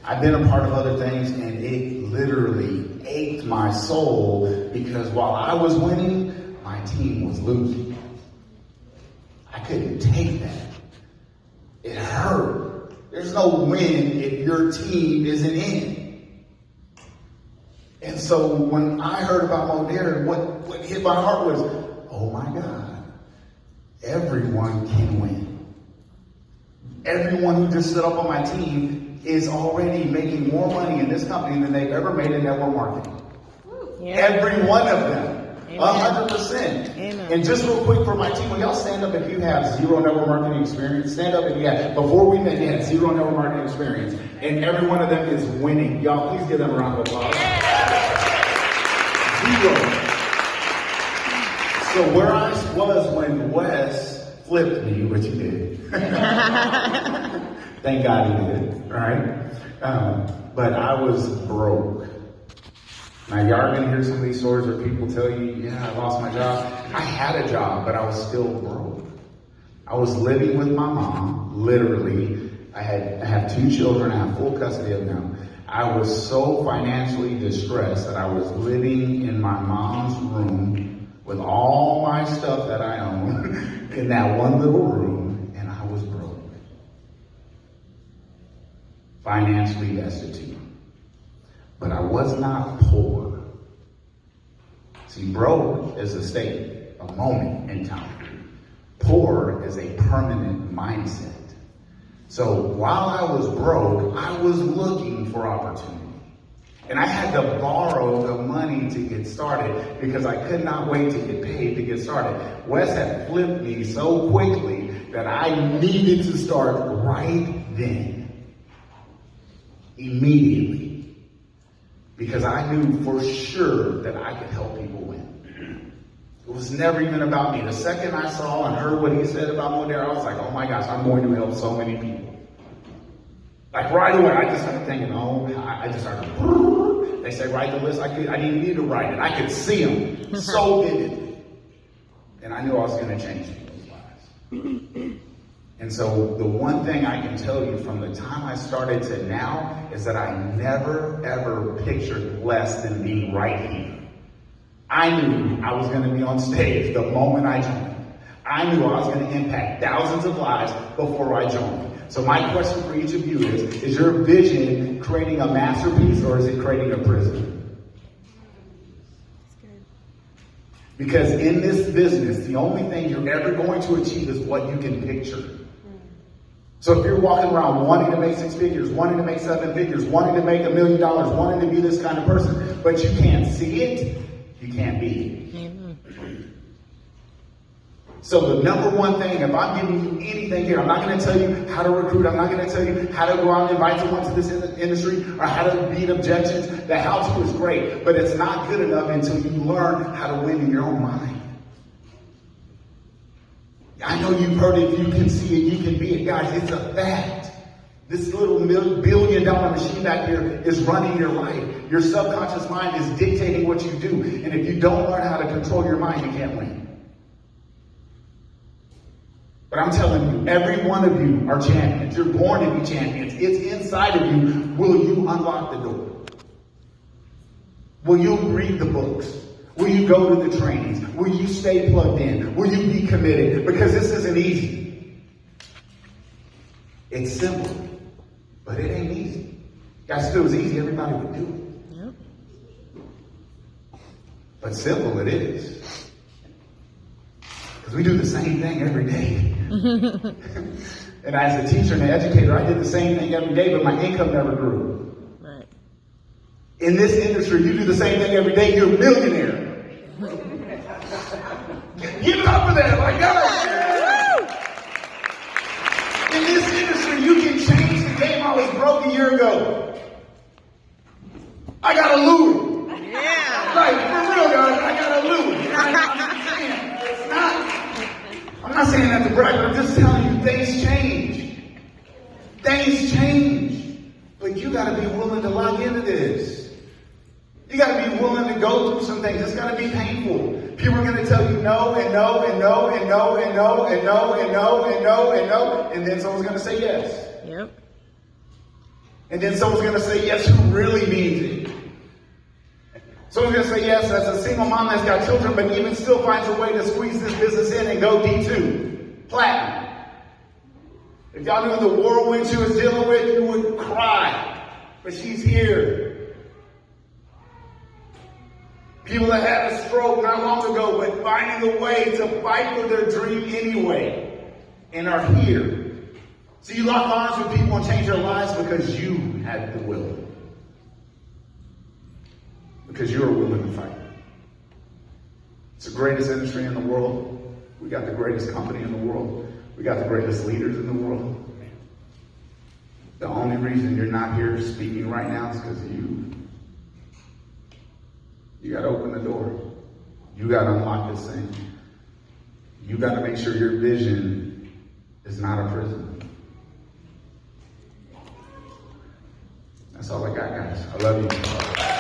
I've been a part of other things, and it literally ached my soul because while I was winning, my team was losing. I couldn't take that. It hurt. There's no win if your team isn't in. And so when I heard about Modera, what hit my heart was, oh my God, everyone can win. Everyone who just stood up on my team is already making more money in this company than they've ever made in network marketing. Yeah. Every one of them. 100%. Amen. And just real quick for my team, will y'all stand up if you have zero network marketing experience? Stand up if you have. Before we met, you had zero network marketing experience. And every one of them is winning. Y'all, please give them a round of applause. Zero. So where I was when Wes flipped me, which he did. Thank God he did, right? But I was broke. Now, y'all are going to hear some of these stories where people tell you, yeah, I lost my job. I had a job, but I was still broke. I was living with my mom, literally. I have 2 children. I have full custody of them. I was so financially distressed that I was living in my mom's room with all my stuff that I own in that one little room, and I was broke. Financially destitute. But I was not poor. See, broke is a state, a moment in time. Poor is a permanent mindset. So while I was broke, I was looking for opportunity. And I had to borrow the money to get started because I could not wait to get paid to get started. Wes had flipped me so quickly that I needed to start right then. Immediately. Because I knew for sure that I could help people win. It was never even about me. The second I saw and heard what he said about Modera, I was like, oh my gosh, I'm going to help so many people. Like right away, I just started thinking, I just started, they say write the list. I didn't need to write it. I could see them so vividly. And I knew I was going to change people's lives. And so the one thing I can tell you from the time I started to now is that I never, ever pictured less than being right here. I knew I was going to be on stage the moment I joined. I knew I was going to impact thousands of lives before I joined. So my question for each of you is your vision creating a masterpiece or is it creating a prison? Because in this business, the only thing you're ever going to achieve is what you can picture. So if you're walking around wanting to make 6 figures, wanting to make 7 figures, wanting to make $1 million, wanting to be this kind of person, but you can't see it, you can't be it. So the number one thing, if I'm giving you anything here, I'm not going to tell you how to recruit. I'm not going to tell you how to go out and invite someone to this industry or how to beat objections. The how-to is great, but it's not good enough until you learn how to win in your own mind. I know you've heard it, you can see it, you can be it. Guys, it's a fact. This little billion-dollar machine back here is running your life. Your subconscious mind is dictating what you do. And if you don't learn how to control your mind, you can't win. But I'm telling you, every one of you are champions. You're born to be champions. It's inside of you. Will you unlock the door? Will you read the books? Will you go to the trainings? Will you stay plugged in? Will you be committed? Because this isn't easy. It's simple, but it ain't easy. Guys, if it was easy, everybody would do it. Yep. But simple it is. Because we do the same thing every day. And as a teacher and an educator, I did the same thing every day, but my income never grew. Right. In this industry, you do the same thing every day, you're a millionaire. Give it up for that, my God. In this industry, you can change the game. I was broke a year ago. I got a Louis. Yeah. Like, for real, guys, I got a Louis. I'm not saying that to brag, but I'm just telling you, things change. Things change. But you got to be willing to lock into this. You got to be willing to go through some things. It's got to be painful. People are going to tell you no and no and no and no and no and no and no and no and no, and then someone's going to say yes. Yep. And then someone's going to say yes who really means it. Someone's going to say yes as a single mom that's got children, but even still finds a way to squeeze this business in and go D2, platinum. If y'all knew the whirlwind she was dealing with, you would cry. But she's here. People that had a stroke not long ago, but finding a way to fight for their dream anyway, and are here. So you lock arms with people and change their lives because you had the will. Because you're willing to fight. It's the greatest industry in the world. We got the greatest company in the world. We got the greatest leaders in the world. The only reason you're not here speaking right now is because of you. You got to open the door. You got to unlock this thing. You got to make sure your vision is not a prison. That's all I got, guys. I love you.